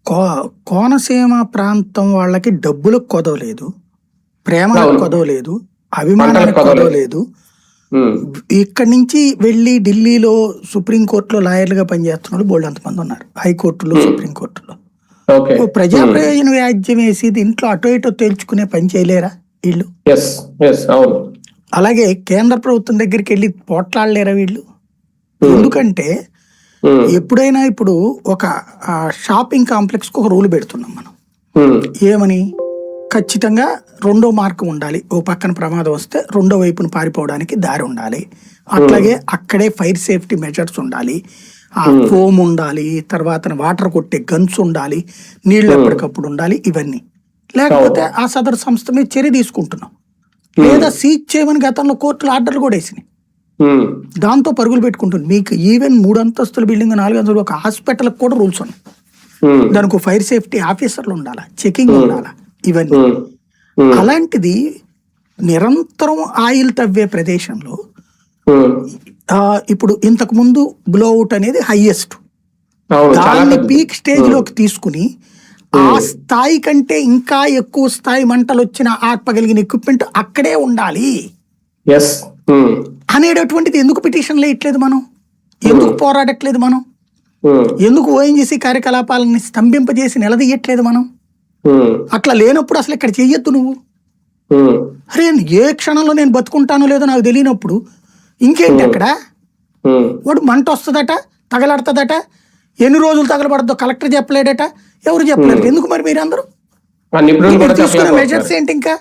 కో కోనసీమ ప్రాంతం వాళ్ళకి డబ్బులకు కొదవలేదు, ప్రేమలకు అవును. కొదవలేదు, పంటలకు అభిమానానికి కొదవలేదు. కొదవలేదు. ఉమ్, ఇక్కడి నుంచి వెళ్ళి ఢిల్లీలో సుప్రీంకోర్టులో లాయర్లుగా పనిచేస్తున్న వాళ్ళు బోల్డ్ అంతమంది ఉన్నారు, హైకోర్టులో సుప్రీంకోర్టులో. ఓకే. ఓ ప్రజా ప్రయోజన వ్యాజ్యం వేసి దీంట్లో అటో ఇటో తేల్చుకునే పని చేయలేరా వీళ్ళు? ఎస్ ఎస్ అవును. అలాగే కేంద్ర ప్రభుత్వం దగ్గరికి వెళ్ళి పోట్లాడలేరా వీళ్ళు? ఎందుకంటే ఉమ్, ఎప్పుడైనా ఇప్పుడు ఒక షాపింగ్ కాంప్లెక్స్కి ఒక రూల్ పెడుతున్నాం మనం. ఉమ్, ఏమని? ఖచ్చితంగా రెండో మార్గం ఉండాలి, ఓ పక్కన ప్రమాదం వస్తే రెండో వైపున పారిపోవడానికి దారి ఉండాలి, అట్లాగే అక్కడే ఫైర్ సేఫ్టీ మెజర్స్ ఉండాలి, ఆ ఫోమ్ ఉండాలి, తర్వాత వాటర్ కొట్టే గన్స్ ఉండాలి, నీళ్లు ఎప్పటికప్పుడు ఉండాలి, ఇవన్నీ. లేకపోతే ఆ సదరు సంస్థ మీద చర్య తీసుకుంటున్నాం, లేదా సీజ్ చేయమని గతంలో కోర్టులు ఆర్డర్లు కూడా వేసినాయి. ఉమ్, దాంతో పరుగులు పెట్టుకుంటుంది. మీకు ఈవెన్ 3 అంతస్తుల బిల్డింగ్ 4 అంతస్తులు ఒక హాస్పిటల్కి కూడా రూల్స్ ఉన్నాయి. ఉమ్, దానికి ఫైర్ సేఫ్టీ ఆఫీసర్లు ఉండాలా, చెకింగ్ ఉండాలా, ఇవన్నీ. ఉమ్, ఉమ్, అలాంటిది నిరంతరం ఆయిల్ తవ్వే ప్రదేశంలో ఉమ్, ఇప్పుడు ఇంతకు ముందు బ్లోఅవుట్ అనేది హైయెస్ట్, అవును. చాలా దాన్ని పెద్ద. పీక్ స్టేజ్ లోకి తీసుకుని ఆ స్థాయి కంటే ఇంకా ఎక్కువ స్థాయి మంటలు వచ్చిన ఆర్పగలిగిన ఎక్విప్మెంట్ అక్కడే ఉండాలి ఎస్. ఉమ్, అనేటటువంటిది ఎందుకు పిటిషన్ వేయట్లేదు మనం? ఎందుకు పోరాడట్లేదు మనం? ఉమ్, ఎందుకు ఓఎన్జీసీ కార్యకలాపాలని స్తంభింపజేసి నిలదీయట్లేదు మనం? ఉమ్, అట్లా లేనప్పుడు అసలు ఇక్కడ చెయ్యొద్దు నువ్వు. ఉమ్, అరే ఏ క్షణంలో నేను బతుకుంటానో లేదో నాకు తెలియనప్పుడు ఇంకేంటి అక్కడ? ఉమ్, వాడు మంట వస్తుందట, తగలడుతుందట, ఎన్ని రోజులు తగలబడద్దో కలెక్టర్ చెప్పలేడట, ఎవరు చెప్పలేరు. ఎందుకు మరి మీరందరూ ఆ నిపుణులు కూడా తీసుకునే చెప్పలేకపోతున్నారు. మెజర్స్ ఏంటి? ఇంకా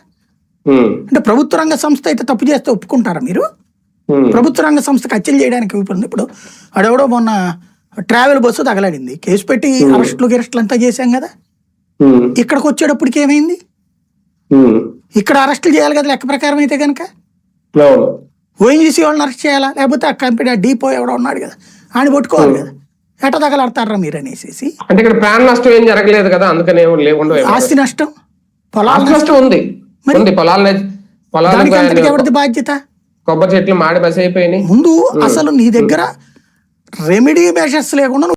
ఉమ్, అంటే ప్రభుత్వ రంగ సంస్థ అయితే తప్పు చేస్తే ఒప్పుకుంటారా మీరు? ఉమ్, ప్రభుత్వ రంగ సంస్థకి హత్యలు చేయడానికి ఇప్పుడు ఇప్పుడు అడెవడో మొన్న ట్రావెల్ బస్సు తగలడింది, కేసు పెట్టి అరెస్టులు గిరెస్టులు అంతా చేశాం కదా. ఉమ్, ఇక్కడికి వచ్చేటప్పటికి ఏమైంది? ఉమ్, ఇక్కడ అరెస్టులు చేయాలి కదా లెక్క ప్రకారం అయితే కనుక. అవును. ఓఎన్జీసీ వాళ్ళని అరెస్ట్ చేయాలా, లేకపోతే ఆ కంపెనీ డీపో ఎవడో ఉన్నాడు కదా ఆయన పట్టుకోవాలి కదా. ఎట తగలడతారా మీరు అనేసి. అంటే ఇక్కడ ప్రాణ నష్టం ఏం జరగలేదు కదా, అందుకనే లేకుండా ఆస్తి నష్టం, పొలాల ఆస్తి నష్టం ఉంది. మరి? ఉంది. పొలాలు దానికి అంతటికి ఎవరిది బాధ్యత? కొబ్బరి చెట్లు మాడి బసి అయిపోయినాయి. ముందు అసలు నీ దగ్గర రెమెడీ మెజర్స్ లేకుండా